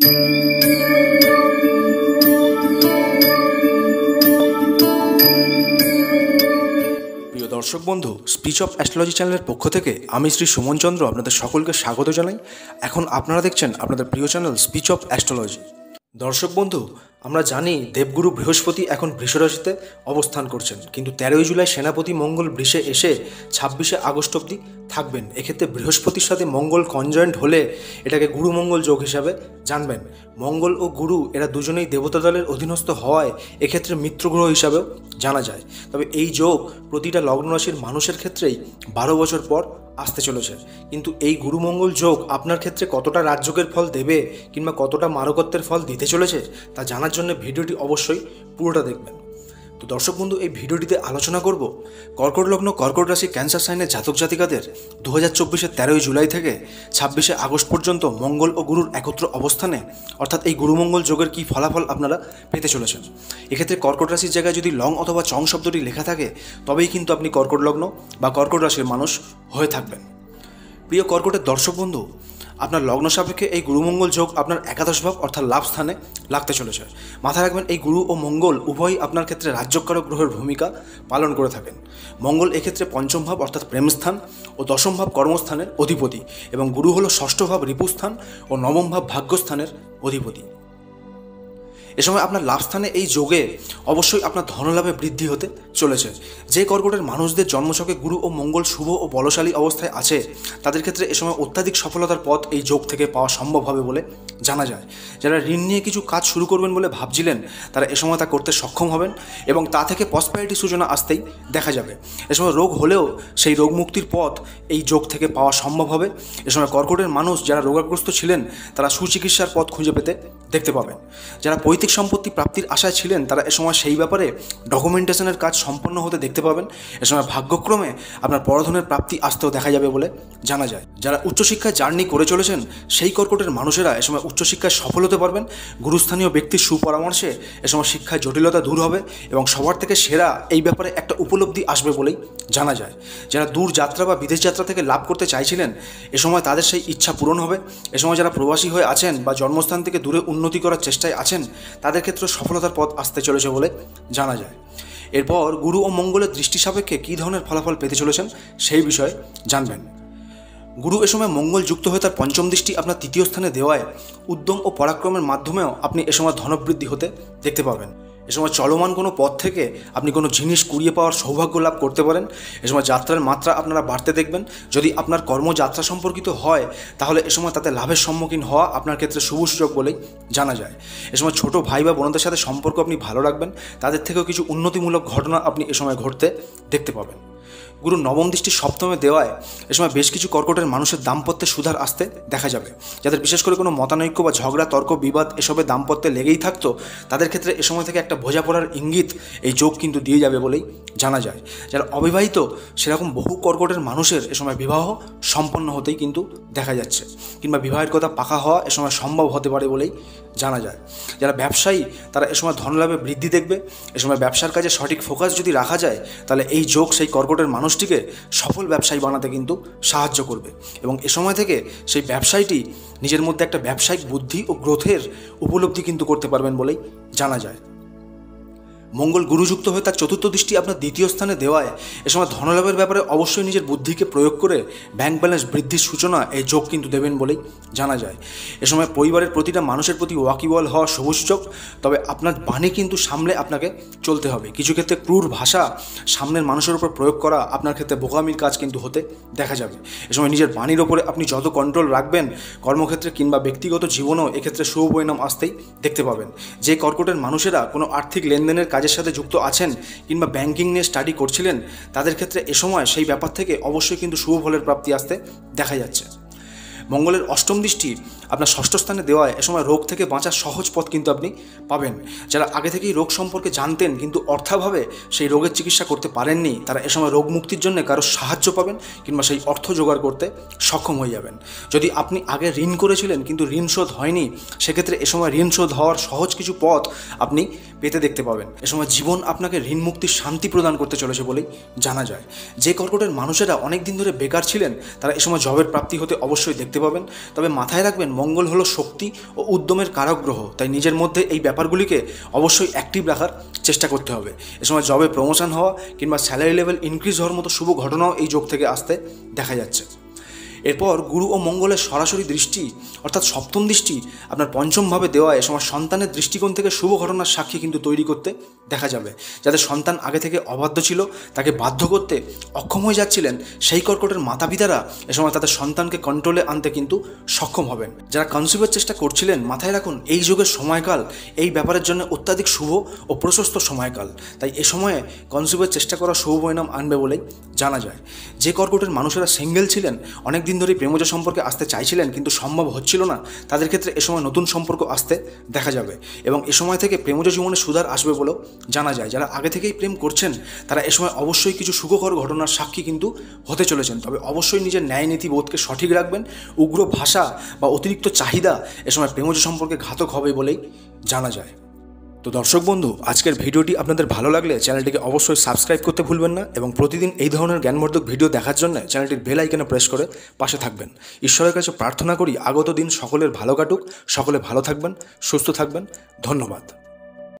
প্রিয় দর্শক বন্ধু, স্পিচ অফ অ্যাস্ট্রোলজি চ্যানেলের পক্ষ থেকে আমি শ্রী সুমন চন্দ্র আপনাদের সকলকে স্বাগত জানাই। এখন আপনারা দেখছেন আপনাদের প্রিয় চ্যানেল স্পিচ অফ অ্যাস্ট্রোলজি। দর্শক বন্ধু, আমরা জানি দেবগুরু বৃহস্পতি এখন বৃষ রাশিতে অবস্থান করছেন, কিন্তু 13ই জুলাই সেনাপতি মঙ্গল বৃষে এসে 26শে আগস্ট অবধি থাকবেন। এক্ষেত্রে বৃহস্পতির সাথে মঙ্গল কনজয়েন্ট হলে এটাকে গুরু মঙ্গল যোগ হিসাবে জানবেন। মঙ্গল ও গুরু এরা দুজনেই দেবতা দলের অধীনস্থ হওয়ায় এক্ষেত্রে মিত্রগ্রহ হিসাবেও জানা যায়। তবে এই যোগ প্রতিটা লগ্ন রাশির মানুষের ক্ষেত্রেই 12 বছর পর আসতে চলেছে। কিন্তু এই গুরু মঙ্গল যোগ আপনার ক্ষেত্রে কতটা রাজযোগের ফল দেবে কিংবা কতটা মারকত্বের ফল দিতে চলেছে তা জানার জন্য ভিডিওটি অবশ্যই পুরোটা দেখবেন। তো দর্শক বন্ধু, এই ভিডিওটিতে আলোচনা করব কর্কট লগ্ন কর্কট রাশি ক্যান্সার সাইনের জাতক জাতিকাদের 2024-এর 13ই জুলাই থেকে 26শে আগস্ট পর্যন্ত মঙ্গল ও গুরুর একত্র অবস্থানে অর্থাৎ এই গুরুমঙ্গল যোগের কী ফলাফল আপনারা পেতে চলেছেন। এক্ষেত্রে কর্কট রাশির জায়গায় যদি লং অথবা চং শব্দটি লেখা থাকে তবেই কিন্তু আপনি কর্কট লগ্ন বা কর্কট রাশির মানুষ হয়ে থাকবেন। প্রিয় কর্কটের দর্শক বন্ধু, আপনার লগ্ন সাপেক্ষে এই গুরুমঙ্গল যোগ আপনার একাদশ ভাব অর্থাৎ লাভ স্থানে লাগতে চলেছে। মাথায় রাখবেন, এই গুরু ও মঙ্গল উভয়ই আপনার ক্ষেত্রে রাজ্যকারক গ্রহের ভূমিকা পালন করে থাকেন। মঙ্গল এক্ষেত্রে পঞ্চম ভাব অর্থাৎ প্রেমস্থান ও দশম ভাব কর্মস্থানের অধিপতি, এবং গুরু হল ষষ্ঠ ভাব রিপুস্থান ও নবম ভাব ভাগ্যস্থানের অধিপতি। এ সময় আপনার লাভস্থানে এই যোগে অবশ্যই আপনার ধনলাভে বৃদ্ধি হতে চলেছে। যে কর্কটের মানুষদের জন্মছকে গুরু ও মঙ্গল শুভ ও বলশালী অবস্থায় আছে তাদের ক্ষেত্রে এ সময় অত্যাধিক সফলতার পথ এই যোগ থেকে পাওয়া সম্ভব হবে বলে জানা যায়। যারা ঋণ নিয়ে কিছু কাজ শুরু করবেন বলে ভাবছিলেন তারা এ সময় তা করতে সক্ষম হবেন এবং তা থেকে প্রসপারিটি সূচনা আসতেই দেখা যাবে। এ সময় রোগ হলেও সেই রোগ মুক্তির পথ এই যোগ থেকে পাওয়া সম্ভব হবে। এ সময় কর্কটের মানুষ যারা রোগাগ্রস্ত ছিলেন তারা সুচিকিৎসার পথ খুঁজে পেতে দেখতে পাবেন। যারা পৈতৃক সম্পত্তি প্রাপ্তির আশায় ছিলেন তারা এ সময় সেই ব্যাপারে ডকুমেন্টেশনের কাজ সম্পন্ন হতে দেখতে পাবেন। এ সময় ভাগ্যক্রমে আপনার পরধনের প্রাপ্তি আসতেও দেখা যাবে বলে জানা যায়। যারা উচ্চশিক্ষায় জার্নি করে চলেছেন সেই কর্কটের মানুষেরা এ সময় উচ্চশিক্ষায় সফল হতে পারবেন। গুরুস্থানীয় ব্যক্তির সুপরামর্শে এ সময় শিক্ষায় জটিলতা দূর হবে এবং সবার থেকে সেরা এই ব্যাপারে একটা উপলব্ধি আসবে বলেই জানা যায়। যারা দূর যাত্রা বা বিদেশ যাত্রা থেকে লাভ করতে চাইছিলেন এ সময় তাদের সেই ইচ্ছা পূরণ হবে। এ সময় যারা প্রবাসী হয়ে আছেন বা জন্মস্থান থেকে দূরে উন্নতি করার চেষ্টায় আছেন তাদের ক্ষেত্রে সফলতার পথ আসতে চলেছে বলে জানা যায়। এরপর গুরু ও মঙ্গলের দৃষ্টি সাপেক্ষে কী ধরনের ফলাফল পেতে চলেছেন সেই বিষয়ে জানবেন। গুরু এ সময় মঙ্গল যুক্ত হয়ে তার পঞ্চম দৃষ্টি আপনার তৃতীয় স্থানে দেওয়ায় উদ্যম ও পরাক্রমের মাধ্যমেও আপনি এ সময় ধনবৃদ্ধি হতে দেখতে পাবেন। এ সময় চলমান কোনো পথ থেকে আপনি কোনো জিনিস কুড়িয়ে পাওয়ার সৌভাগ্য লাভ করতে পারেন। এ সময় যাত্রার মাত্রা আপনারা বাড়তে দেখবেন। যদি আপনার কর্মযাত্রা সম্পর্কিত হয় তাহলে এ সময় তাতে লাভের সম্মুখীন হওয়া আপনার ক্ষেত্রে শুভ সূচক বলেই জানা যায়। এ সময় ছোটো ভাই বা বোনদের সাথে সম্পর্ক আপনি ভালো রাখবেন, তাদের থেকেও কিছু উন্নতিমূলক ঘটনা আপনি এ সময় ঘটতে দেখতে পাবেন। গুরু নবম দৃষ্টি সপ্তমে দেওয়ায় এ সময় বেশ কিছু কর্কটের মানুষের দাম্পত্যে সুধার আসতে দেখা যাবে। যাদের বিশেষ করে কোনো মতানৈক্য বা ঝগড়া তর্ক বিবাদ এসবে দাম্পত্যে লেগেই থাকতো তাদের ক্ষেত্রে এ সময় থেকে একটা বোঝাপড়ার ইঙ্গিত এই যোগ কিন্তু দিয়ে যাবে বলেই জানা যায়। যারা অবিবাহিত সেরকম বহু কর্কটের মানুষের এ সময় বিবাহ সম্পন্ন হতেই কিন্তু দেখা যাচ্ছে, কিংবা বিবাহের কথা পাকা হওয়া এ সময় সম্ভব হতে পারে বলেই জানা যায়। যারা ব্যবসায়ী তারা এ সময় ধনলাভে বৃদ্ধি দেখবে। এ সময় ব্যবসার কাজে সঠিক ফোকাস যদি রাখা যায় তাহলে এই যোগ সেই কর্কটের মানুষটিকে সফল ব্যবসায়ী বানাতে কিন্তু সাহায্য করবে এবং এ সময় থেকে সেই ব্যবসায়ীটি নিজের মধ্যে একটা ব্যবসায়িক বুদ্ধি ও গ্রোথের উপলব্ধি কিন্তু করতে পারবেন বলেই জানা যায়। মঙ্গল গুরুযুক্ত হয়ে তার চতুর্থ দৃষ্টি আপনার দ্বিতীয় স্থানে দেওয়ায় এ সময় ধনলাভের ব্যাপারে অবশ্যই নিজের বুদ্ধিকে প্রয়োগ করে ব্যাংক ব্যালেন্স বৃদ্ধির সূচনা এই যোগ কিন্তু দেবেন বলেই জানা যায়। এ সময় পরিবারের প্রতিটা মানুষের প্রতি ওয়াকিবল হওয়া শুভ সূচক। তবে আপনার বাণী কিন্তু সামলে আপনাকে চলতে হবে। কিছু ক্ষেত্রে ক্রূর ভাষা সামনের মানুষের উপর প্রয়োগ করা আপনার ক্ষেত্রে বোকামির কাজ কিন্তু হতে দেখা যাবে। এ সময় নিজের বাণীর ওপরে আপনি যত কন্ট্রোল রাখবেন কর্মক্ষেত্রে কিংবা ব্যক্তিগত জীবনেও এক্ষেত্রে শুভ পরিণাম আসতেই দেখতে পাবেন। যে কর্কটের মানুষেরা কোনো আর্থিক লেনদেনের কাজের সাথে যুক্ত আছেন কিংবা ব্যাংকিং নিয়ে স্টাডি করছিলেন তাদের ক্ষেত্রে এ সময় সেই ব্যাপার থেকে অবশ্যই কিন্তু শুভ ফলের প্রাপ্তি আসতে দেখা যাচ্ছে। মঙ্গলের অষ্টম দৃষ্টি আপনার ষষ্ঠ স্থানে দেওয়ায় এ সময় রোগ থেকে বাঁচার সহজ পথ কিন্তু আপনি পাবেন। যারা আগে থেকেই রোগ সম্পর্কে জানতেন কিন্তু অর্থাভাবে সেই রোগের চিকিৎসা করতে পারেননি তারা এ সময় রোগ মুক্তির জন্য কারো সাহায্য পাবেন কিংবা সেই অর্থ জোগাড় করতে সক্ষম হয়ে যাবেন। যদি আপনি আগে ঋণ করেছিলেন কিন্তু ঋণ শোধ হয়নি সেক্ষেত্রে এ সময় ঋণ শোধ হওয়ার সহজ কিছু পথ আপনি পেতে দেখতে পাবেন। এ সময় জীবন আপনাকে ঋণ মুক্তির শান্তি প্রদান করতে চলেছে বলেই জানা যায়। যে কর্কটের মানুষেরা অনেক দিন ধরে বেকার ছিলেন তারা এ সময় জবের প্রাপ্তি হতে অবশ্যই দেখতে পাবেন। তবে মাথায় রাখবেন, মঙ্গল হলো শক্তি ও উদ্যমের কারক গ্রহ, তাই নিজের মধ্যে এই ব্যাপারগুলিকে অবশ্যই অ্যাক্টিভ রাখার চেষ্টা করতে হবে। এ সময় জবে প্রমোশন হওয়া কিংবা স্যালারি লেভেল ইনক্রিজ হওয়ার মতো শুভ ঘটনাও এই যোগ থেকে আসতে দেখা যাচ্ছে। এরপর গুরু ও মঙ্গলের সরাসরি দৃষ্টি অর্থাৎ সপ্তম দৃষ্টি আপনার পঞ্চমভাবে দেওয়া এ সময় সন্তানের দৃষ্টিকোণ থেকে শুভ ঘটনার সাক্ষী কিন্তু তৈরি করতে দেখা যাবে। যাদের সন্তান আগে থেকে অবাধ্য ছিল, তাকে বাধ্য করতে অক্ষম হয়ে যাচ্ছিলেন, সেই কর্কটের মাতা পিতারা এ সময় তাদের সন্তানকে কন্ট্রোলে আনতে কিন্তু সক্ষম হবেন। যারা কনসিভের চেষ্টা করছিলেন, মাথায় রাখুন এই যুগের সময়কাল এই ব্যাপারের জন্য অত্যাধিক শুভ ও প্রশস্ত সময়কাল, তাই এ সময়ে কনসিভের চেষ্টা করা শুভ পরিণাম আনবে বলেই জানা যায়। যে কর্কটের মানুষেরা সিঙ্গেল ছিলেন, অনেক দিন ধরেই প্রেমজ সম্পর্কে আসতে চাইছিলেন কিন্তু সম্ভব হচ্ছিল না, তাদের ক্ষেত্রে এ সময় নতুন সম্পর্ক আসতে দেখা যাবে এবং এ সময় থেকে প্রেমজ জীবনে সুধার আসবে বলেও জানা যায়। যারা আগে থেকেই প্রেম করছেন তারা এ সময় অবশ্যই কিছু সুখকর ঘটনার সাক্ষী কিন্তু হতে চলেছেন। তবে অবশ্যই নিজের ন্যায় নীতি বোধকে সঠিক রাখবেন। উগ্র ভাষা বা অতিরিক্ত চাহিদা এ সময় প্রেমজ সম্পর্কে ঘাতক হবে বলেই জানা যায়। তো দর্শক বন্ধু, আজকের ভিডিওটি আপনাদের ভালো লাগলে চ্যানেলটিকে অবশ্যই সাবস্ক্রাইব করতে ভুলবেন না এবং প্রতিদিন এই ধরনের জ্ঞানবর্ধক ভিডিও দেখার জন্য চ্যানেলটির বেল আইকনে প্রেস করে পাশে থাকবেন। ঈশ্বরের কাছে প্রার্থনা করি আগত দিন সকলের ভালো কাটুক, সকলে ভালো থাকবেন, সুস্থ থাকবেন। ধন্যবাদ।